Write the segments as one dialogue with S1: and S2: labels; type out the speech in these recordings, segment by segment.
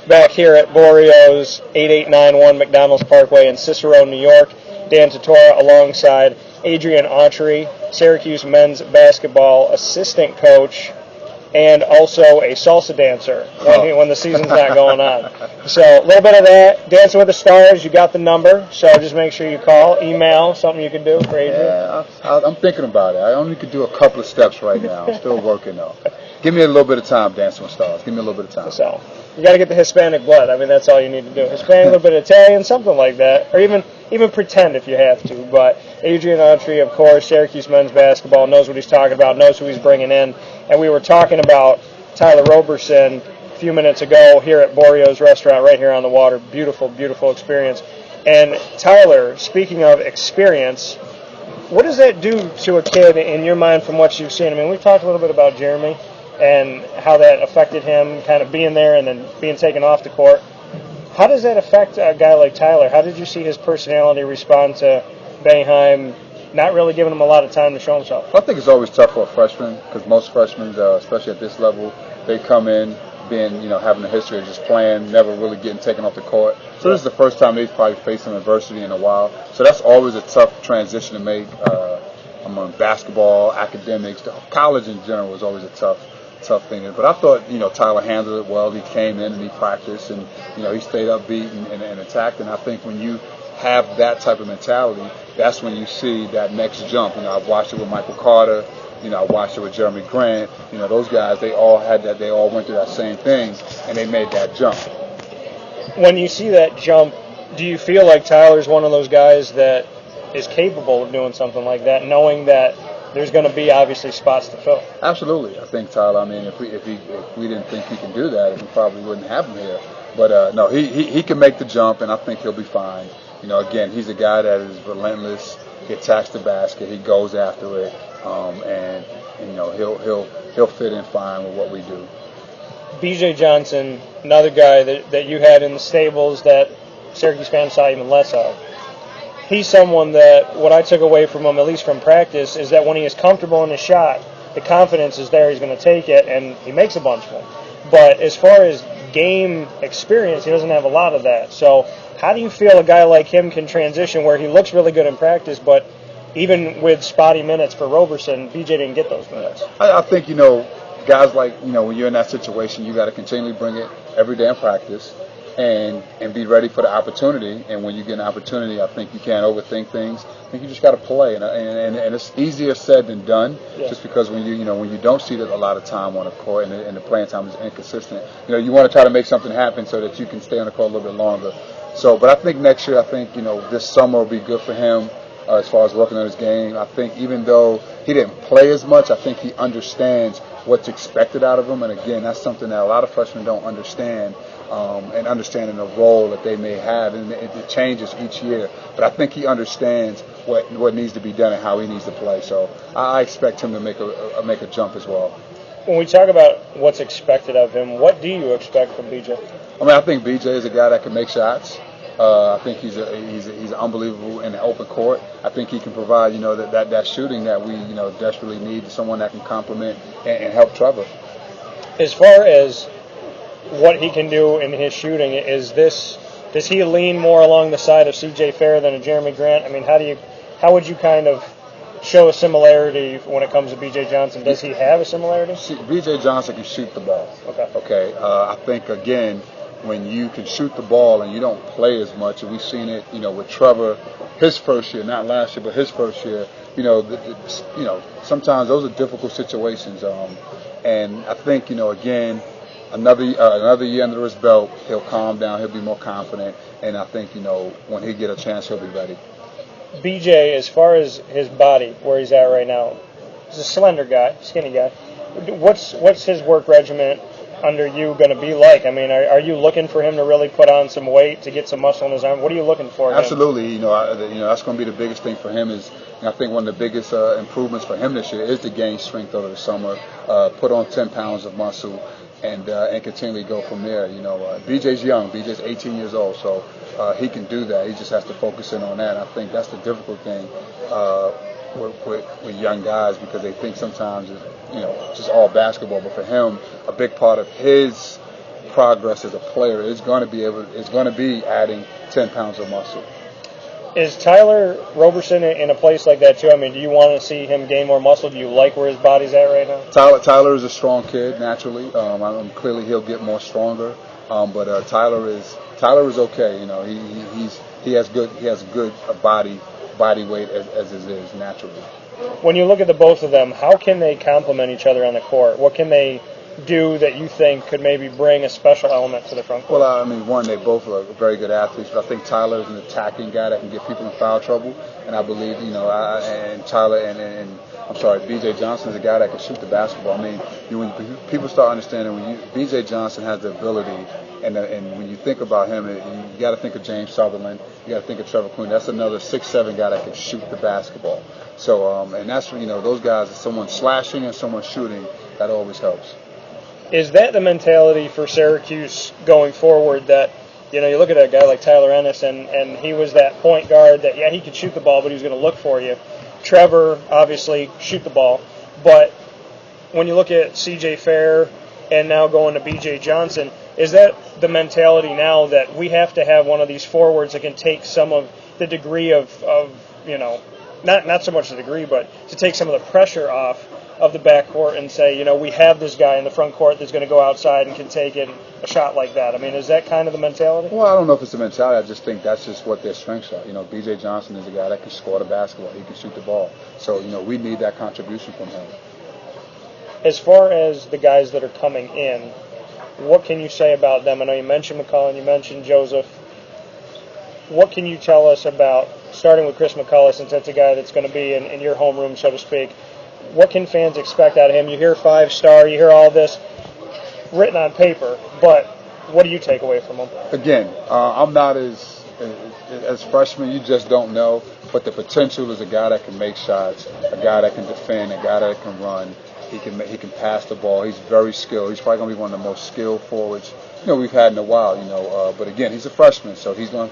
S1: back here at Boreo's 8891 McDonald's Parkway in Cicero, New York. Dan Tortora alongside Adrian Autry, Syracuse men's basketball assistant coach, and also a salsa dancer when the season's not going on. So a little bit of that. Dancing with the Stars, you got the number, so just make sure you call, email, something you can do for Adrian.
S2: Yeah, I'm thinking about it. I only could do a couple of steps right now. I'm still working, though. Give me a little bit of time, Dancing with Stars. Give me a little bit of time.
S1: So you got to get the Hispanic blood. I mean, that's all you need to do. Hispanic, a little bit of Italian, something like that. Or even pretend if you have to. But Adrian Autry, of course, Syracuse men's basketball, knows what he's talking about, knows who he's bringing in. And we were talking about Tyler Roberson a few minutes ago here at Boreo's restaurant right here on the water. Beautiful, beautiful experience. And Tyler, speaking of experience, what does that do to a kid in your mind from what you've seen? I mean, we've talked a little bit about Jeremy and how that affected him kind of being there and then being taken off the court. How does that affect a guy like Tyler? How did you see his personality respond to Boeheim not really giving him a lot of time to show himself?
S2: I think it's always tough for a freshman because most freshmen, especially at this level, they come in being, having a history of just playing, never really getting taken off the court. So this is the first time they've probably faced some adversity in a while. So that's always a tough transition to make among basketball, academics. College in general is always a tough thing. But I thought, Tyler handled it well. He came in and he practiced and, he stayed upbeat and attacked. And I think when you have that type of mentality, that's when you see that next jump. I've watched it with Michael Carter. I watched it with Jeremy Grant. Those guys, they all had that. They all went through that same thing, and they made that jump.
S1: When you see that jump, do you feel like Tyler's one of those guys that is capable of doing something like that, knowing that there's going to be obviously spots to fill?
S2: Absolutely. I think Tyler, if we didn't think he can do that, we probably wouldn't have him here. But no, he can make the jump, and I think he'll be fine. Again, he's a guy that is relentless. He attacks the basket. He goes after it, and he'll fit in fine with what we do.
S1: BJ Johnson, another guy that you had in the stables that Syracuse fans saw even less of. He's someone that what I took away from him, at least from practice, is that when he is comfortable in his shot, the confidence is there. He's going to take it, and he makes a bunch of them. But as far as game experience, he doesn't have a lot of that. So how do you feel a guy like him can transition where he looks really good in practice, but even with spotty minutes for Roberson, BJ didn't get those minutes?
S2: I think, guys like, when you're in that situation, you got to continually bring it every day in practice and be ready for the opportunity. And when you get an opportunity, I think you can't overthink things. I think you just got to play. And it's easier said than done, just because when you don't see a lot of time on the court and the playing time is inconsistent, you want to try to make something happen so that you can stay on the court a little bit longer. So, but I think next year, this summer will be good for him as far as working on his game. I think even though he didn't play as much, I think he understands what's expected out of him. And again, that's something that a lot of freshmen don't understand, and understanding the role that they may have. And it changes each year. But I think he understands what needs to be done and how he needs to play. So I expect him to make a jump as well.
S1: When we talk about what's expected of him, what do you expect from BJ?
S2: I think BJ is a guy that can make shots. I think he's unbelievable in the open court. I think he can provide, that shooting that we, desperately need, someone that can complement and help Trevor.
S1: As far as what he can do in his shooting, does he lean more along the side of C.J. Fair than a Jeremy Grant? How would you kind of show a similarity when it comes to B.J. Johnson? Does he have a similarity?
S2: B.J. Johnson can shoot the ball.
S1: Okay.
S2: I think, again, when you can shoot the ball and you don't play as much, and we've seen it, with Trevor, his first year, not last year, but his first year, sometimes those are difficult situations. And I think, again, another year under his belt, he'll calm down, he'll be more confident, and I think, when he get a chance, he'll be ready.
S1: BJ, as far as his body, where he's at right now, he's a slender guy, skinny guy. What's his work regimen under you going to be like? Are you looking for him to really put on some weight to get some muscle in his arm? What are you looking for?
S2: Absolutely. That's going to be the biggest thing for him. I think one of the biggest improvements for him this year is to gain strength over the summer, put on 10 pounds of muscle, and continually go from there. BJ's young. BJ's 18 years old, so he can do that. He just has to focus in on that. I think that's the difficult thing with young guys, because they think sometimes it's just all basketball. But for him, a big part of his progress as a player is going to be adding 10 pounds of muscle.
S1: Is Tyler Roberson in a place like that too? I mean, do you want to see him gain more muscle? Do you like where his body's at right now?
S2: Tyler is a strong kid naturally. Clearly he'll get more stronger. But Tyler is okay. You know, he has good body weight as it is naturally.
S1: When you look at the both of them, how can they complement each other on the court? What can they do that you think could maybe bring a special element to the front court?
S2: Well, I mean, one, they both are very good athletes, but I think Tyler is an attacking guy that can get people in foul trouble, and I believe, BJ Johnson is a guy that can shoot the basketball. I mean, when people start understanding BJ Johnson has the ability, and when you think about him, you got to think of James Sutherland, you got to think of Trevor Quinn. That's another 6'7" guy that can shoot the basketball. So, and that's those guys, someone slashing and someone shooting, that always helps.
S1: Is that the mentality for Syracuse going forward, that, you look at a guy like Tyler Ennis, and he was that point guard that, he could shoot the ball, but he was going to look for you. Trevor, obviously, shoot the ball. But when you look at C.J. Fair and now going to B.J. Johnson, is that the mentality now that we have to have one of these forwards that can take some of the degree of not so much the degree, but to take some of the pressure off of the backcourt and say, we have this guy in the front court that's going to go outside and can take a shot like that? I mean, is that kind of the mentality?
S2: Well, I don't know if it's the mentality. I just think that's just what their strengths are. B.J. Johnson is a guy that can score the basketball. He can shoot the ball. So, we need that contribution from him.
S1: As far as the guys that are coming in, what can you say about them? I know you mentioned McCullough and you mentioned Joseph. What can you tell us about, starting with Chris McCullough, since that's a guy that's going to be in your homeroom, so to speak? What can fans expect out of him? You hear 5-star, you hear all this written on paper, but what do you take away from him?
S2: Again, I'm not as freshmen, you just don't know, but the potential is a guy that can make shots, a guy that can defend, a guy that can run. He can pass the ball. He's very skilled. He's probably going to be one of the most skilled forwards we've had in a while. But again, he's a freshman, so it's going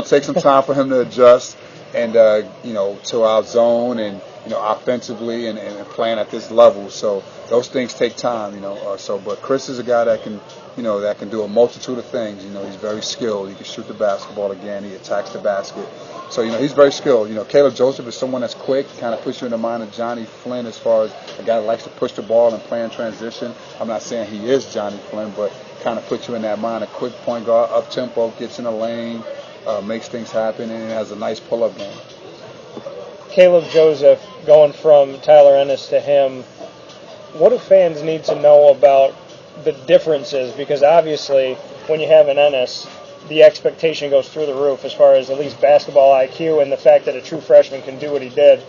S2: to take some time for him to adjust and to our zone and offensively and playing at this level. So those things take time. But Chris is a guy that can that can do a multitude of things. He's very skilled. He can shoot the basketball again. He attacks the basket. So, he's very skilled. Kaleb Joseph is someone that's quick, kind of puts you in the mind of Johnny Flynn as far as a guy that likes to push the ball and play in transition. I'm not saying he is Johnny Flynn, but kind of puts you in that mind. A quick point guard, up-tempo, gets in the lane, makes things happen, and has a nice pull-up game.
S1: Kaleb Joseph, going from Tyler Ennis to him, what do fans need to know about the differences? Because obviously, when you have an Ennis, the expectation goes through the roof as far as at least basketball IQ and the fact that a true freshman can do what he did.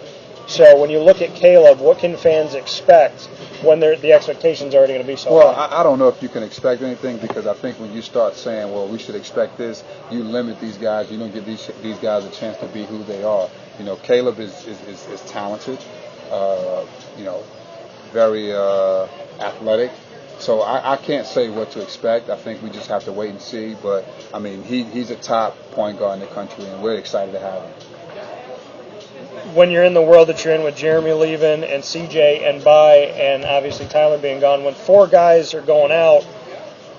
S1: So when you look at Kaleb, what can fans expect when the expectations are already going to be so
S2: high? Well,
S1: high?
S2: I don't know if you can expect anything, because I think when you start saying, well, we should expect this, you limit these guys. You don't give these guys a chance to be who they are. Kaleb is talented, very athletic. So I can't say what to expect. I think we just have to wait and see. But, I mean, he's a top point guard in the country, and we're excited to have him.
S1: When you're in the world that you're in with Jeremy leaving and CJ and Bai and obviously Tyler being gone, when 4 guys are going out,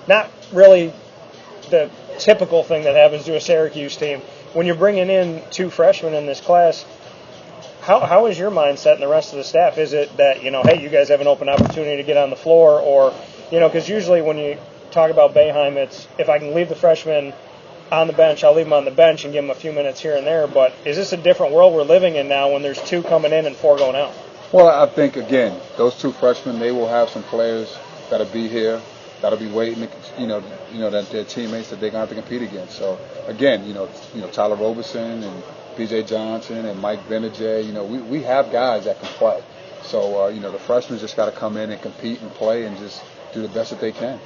S1: not really the typical thing that happens to a Syracuse team. When you're bringing in 2 freshmen in this class, how is your mindset and the rest of the staff? Is it that, hey, you guys have an open opportunity to get on the floor? Or, because usually when you talk about Boeheim, it's if I can leave the freshman on the bench, I'll leave him on the bench and give him a few minutes here and there. But is this a different world we're living in now when there's 2 coming in and 4 going out?
S2: Well, I think, again, those 2 freshmen, they will have some players that'll be here, that'll be waiting, that their teammates that they're going to have to compete against. So, again, Tyler Roberson and BJ Johnson and Mike Benajay, we have guys that can play. So, the freshmen just got to come in and compete and play and just do the best that they can.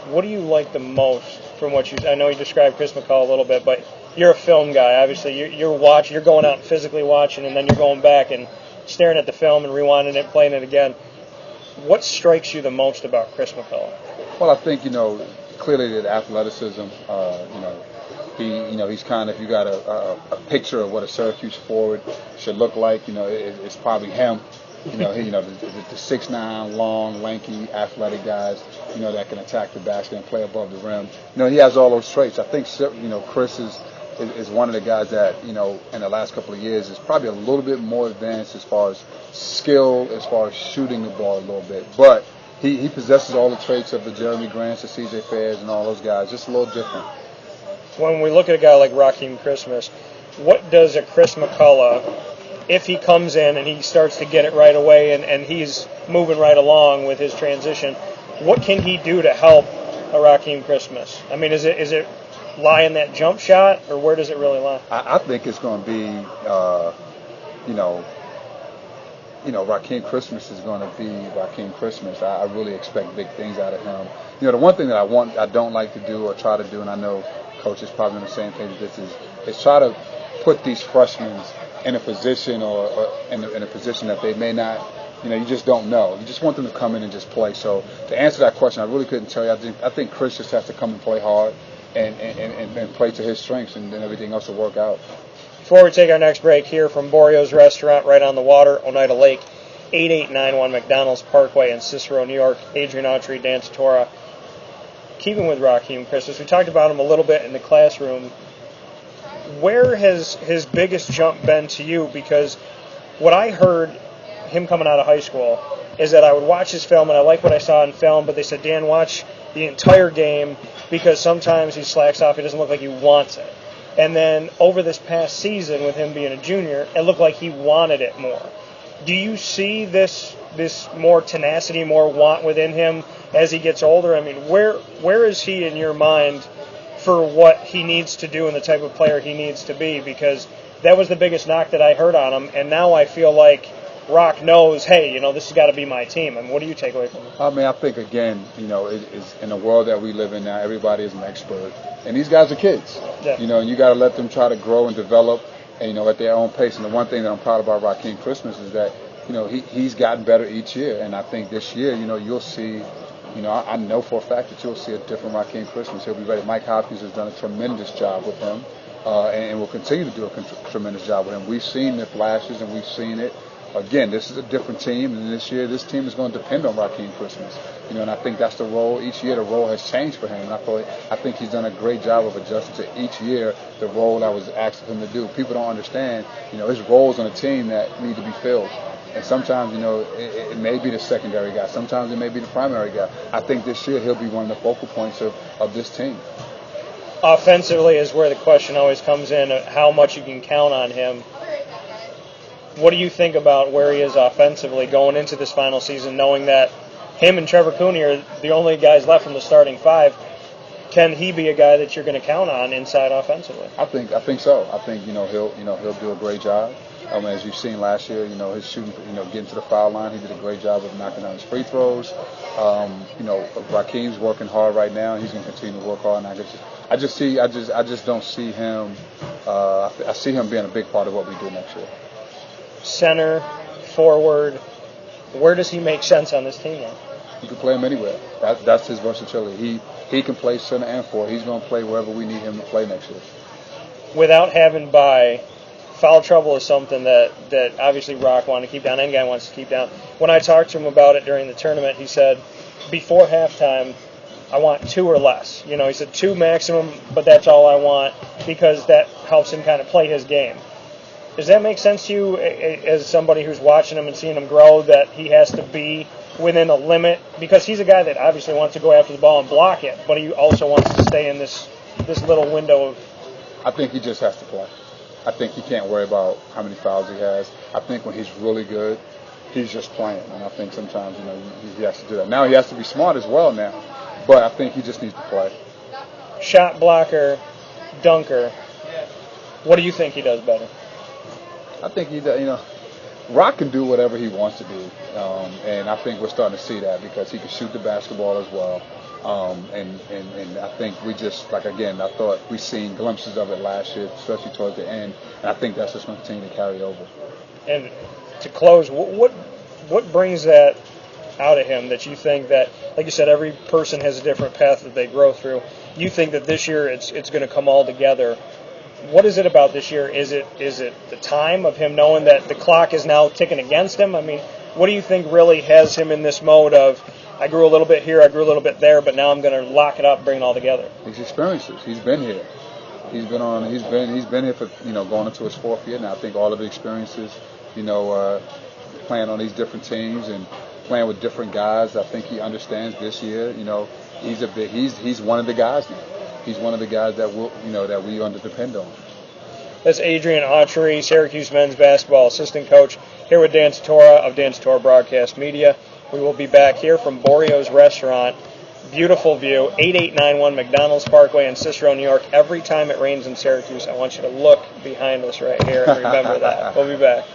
S1: What do you like the most from what I know you described Chris McCullough a little bit, but you're a film guy. Obviously, you're watching, you're going out and physically watching, and then you're going back and staring at the film and rewinding it, playing it again. What strikes you the most about Chris McCullough?
S2: Well, I think, clearly the athleticism, he's kind of, you got a picture of what a Syracuse forward should look like, it's probably him, The 6'9", long, lanky, athletic guys, that can attack the basket and play above the rim. He has all those traits. I think, Chris is one of the guys that, in the last couple of years is probably a little bit more advanced as far as skill, as far as shooting the ball a little bit. But he possesses all the traits of the Jeremy Grants, the C.J. Fairs, and all those guys, just a little different.
S1: When we look at a guy like Raheem Christmas, what does a Chris McCullough, if he comes in and he starts to get it right away and he's moving right along with his transition, what can he do to help a Raheem Christmas? I mean, is it lie in that jump shot, or where does it really lie?
S2: I think it's going to be, Raheem Christmas is going to be Raheem Christmas. I really expect big things out of him. The one thing that I don't like to do or try to do, and I know Coach is probably on the same page as this, is try to put these freshmen in a position or in a position that they may not, you just don't know. You just want them to come in and just play. So to answer that question, I really couldn't tell you. I think Chris just has to come and play hard and play to his strengths, and then everything else will work out.
S1: Before we take our next break here from Borio's Restaurant right on the water, Oneida Lake, 8891 McDonald's Parkway in Cicero, New York. Adrian Autry, Dan Tortora. Keeping with Raheem Christmas, we talked about him a little bit in the classroom. Where has his biggest jump been to you? Because what I heard him coming out of high school is that I would watch his film, and I like what I saw in film, but they said, Dan, watch the entire game because sometimes he slacks off. He doesn't look like he wants it. And then over this past season, with him being a junior, it looked like he wanted it more. Do you see this more tenacity, more want within him as he gets older? I mean, where is he in your mind for what he needs to do and the type of player he needs to be? Because that was the biggest knock that I heard on him, and now I feel like Rock knows, hey, this has got to be my team. I mean, what do you take away from it?
S2: I mean, I think, again, it's in the world that we live in now, everybody is an expert. And these guys are kids,
S1: yeah.
S2: And you got to let them try to grow and develop, and, at their own pace. And the one thing that I'm proud about Raheem Christmas is that, he's gotten better each year. And I think this year, you'll see, I know for a fact that you'll see a different Raheem Christmas. He'll be ready. Mike Hopkins has done a tremendous job with him, and will continue to do a tremendous job with him. We've seen the flashes, and we've seen it. Again, this is a different team, and this year this team is going to depend on Raheem Christmas. And I think that's the role. Each year the role has changed for him, and I think he's done a great job of adjusting to each year the role that was asked of him to do. People don't understand, his roles on a team that need to be filled. And sometimes, it may be the secondary guy. Sometimes it may be the primary guy. I think this year he'll be one of the focal points of this team.
S1: Offensively is where the question always comes in, how much you can count on him. What do you think about where he is offensively going into this final season, knowing that him and Trevor Cooney are the only guys left from the starting five? Can he be a guy that you're going to count on inside offensively?
S2: I think so. I think he'll do a great job. As you've seen last year, his shooting, getting to the foul line, he did a great job of knocking down his free throws. Raheem's working hard right now. He's going to continue to work hard. And I just don't see him. I see him being a big part of what we do next year.
S1: Center, forward, where does he make sense on this team now?
S2: You can play him anywhere. That's his versatility. He can play center and forward. He's going to play wherever we need him to play next year.
S1: Without having foul trouble is something that obviously Rock wanted to keep down. Any guy wants to keep down. When I talked to him about it during the tournament, he said, before halftime, I want 2 or less. He said 2 maximum, but that's all I want because that helps him kind of play his game. Does that make sense to you as somebody who's watching him and seeing him grow, that he has to be within a limit? Because he's a guy that obviously wants to go after the ball and block it, but he also wants to stay in this little window of...
S2: I think he just has to play. I think he can't worry about how many fouls he has. I think when he's really good, he's just playing. And I think sometimes, he has to do that. Now he has to be smart as well now, but I think he just needs to play.
S1: Shot blocker, dunker. What do you think he does better?
S2: I think Rock can do whatever he wants to do, and I think we're starting to see that because he can shoot the basketball as well. And I think we just, I thought we seen glimpses of it last year, especially towards the end, and I think that's just going to continue to carry over.
S1: And to close, what brings that out of him that you think that, like you said, every person has a different path that they grow through. You think that this year it's going to come all together. What is it about this year? Is it the time of him knowing that the clock is now ticking against him? I mean, What do you think really has him in this mode of, I grew a little bit here, I grew a little bit there, but now I'm going to lock it up, bring it all together?
S2: His experiences. He's been here. He's been here for, going into his 4th year now. I think all of the experiences, playing on these different teams and playing with different guys. I think he understands this year. He's one of the guys now. He's one of the guys that that we under depend on.
S1: That's Adrian Autry, Syracuse men's basketball assistant coach, here with Dan Tortora of Dan Tortora Broadcast Media. We will be back here from Borio's Restaurant. Beautiful view, 8891 McDonald's Parkway in Cicero, New York. Every time it rains in Syracuse, I want you to look behind us right here and remember that. We'll be back.